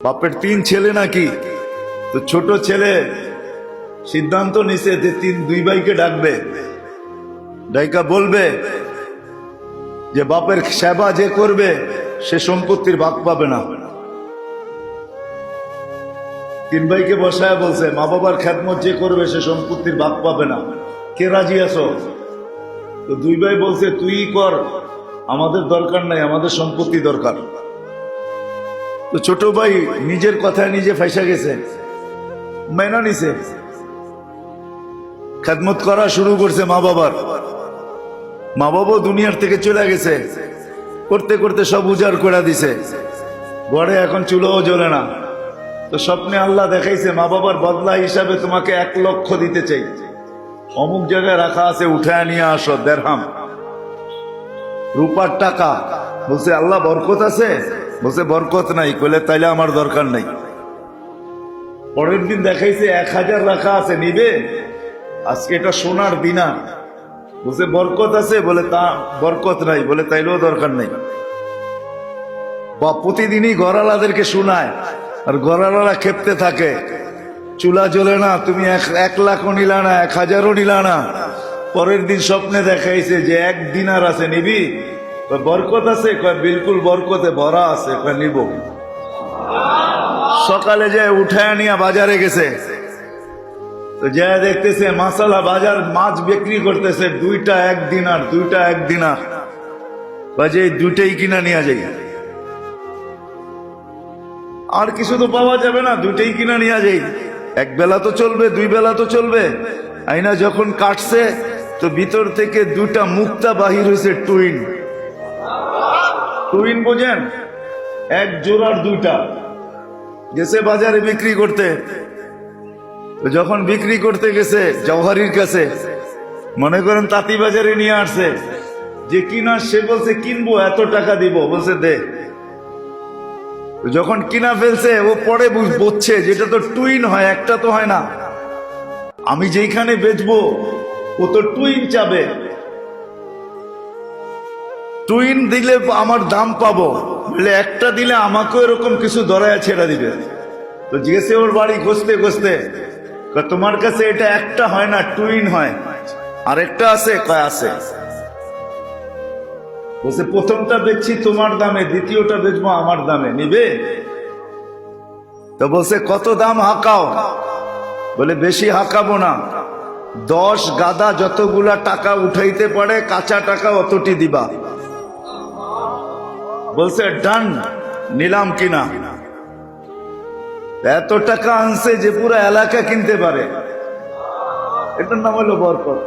বাপের 3 ছেলে নাকি, তো ছোট ছেলে সিদ্ধান্ত নিছে যে 2 ভাইকে ডাকবে, ডাইকা বলবে যে বাপের সেবা যে করবে সে সম্পত্তির ভাগ পাবে না। 3 ভাইকে বসায় বলছে মা বাবার খেদমত যে করবে সে সম্পত্তির ভাগ পাবে না, কে রাজি আছো? তো 2 ভাই বলছে তুই কর, আমাদের দরকার নাই, আমাদের সম্পত্তি দরকার। তো ছোট ভাই নিজের কথায় নিজে ফাইসা গেছে, মেনা নিছে, খেদমত করা শুরু করছে মা বাবার। মা বাবা দুনিয়ার থেকে চলে গেছে, করতে করতে সব উজাড় করে দিছে, ঘরে এখন চুলোও জ্বলে না। তো স্বপ্নে আল্লাহ দেখাইছে মা বাবার বদলা হিসাবে তোমাকে 1 লক্ষ দিতে চাই, অমুক জায়গায় রাখা আছে, উঠায় নিয়ে আসো, দেড়হাম রূপার টাকা। বলছে আল্লাহ বরকত আছে? বলছে বরকত নাই। কইলে তাইলে আমার দরকার নাই। পরের দিন দেখাইছে 1000 রাখা আছে, নিবে? আজকে এটা সোনার দিনার। বলছে বরকত আছে? বলে তা বরকত নাই। বলে তাইলেও দরকার নাই। বা প্রতিদিনই ঘরালাদেরকে শোনায়, আর ঘরালারা খেপতে থাকে, চুলা জ্বলে না, তুমি 1 লাখও নিলা না, 1000ও নিলা না। পরের দিন স্বপ্নে দেখাইছে যে 1 দিনার আছে, নিবি? বরকত আছে? কয় বিলকুল বরকতে ভরা আছে। কয় নিব। সকালে যায় উঠায় নিয়ে বাজারে গেছে, তো যা দেখতেছে মাসালা বাজার মাছ বিক্রি করতেছে 2টা 1 দিনার, 2টা 1 দিনার। বাজে 2টাই কিনা নিয়ে যাই, আর কিছু তো পাওয়া যাবে না, 2টাই কিনা নিয়ে যাই। 1 বেলা তো চলবে, 2 বেলা তো চলবে। আইনা যখন কাটছে তো ভিতর থেকে 2টা মুক্তা বাহির হয়েছে, টুইন। টুইন বোঝেন? 1 জোড়ার 2টা। গেছে বাজারে বিক্রি করতে। যখন বিক্রি করতে গেছে জওহারির কাছে, মনে করেন তাঁতি বাজারে নিয়ে আসছে, যে কিনা সে বলছে কিনবো, এত টাকা দিব। বলছে দে। যখন কিনা ফেলছে ও পরে বুঝছে যেটা তো টুইন হয়, একটা তো হয় না। আমি যেখানে বেচবো ও তো টুইন চাবে, টুইন দিলে আমার দাম পাবো, বলে একটা দিলে আমাকেও এরকম কিছু ধরায় ছেড়ে দিবে। তো জিজ্ঞেসে ওর বাড়ি খুঁজতে খুঁজতে, তোমার কাছে এটা একটা হয় না, টুইন হয়, আর একটা আছে? কয় আছে। বলছে প্রথমটা বেচছি তোমার দামে, দ্বিতীয়টা বেচবো আমার দামে, নিবে? তো বলছে কত দাম হাঁকাও? বলে বেশি হাঁকাবো না, 10 গাদা যতগুলা টাকা উঠাইতে পারে কাঁচা টাকা অতটি দিবা। বলছে ডান, নিলাম কিনা। এত টাকা আনছে যে পুরো এলাকা কিনতে পারে। এটার নাম হলো বরকত।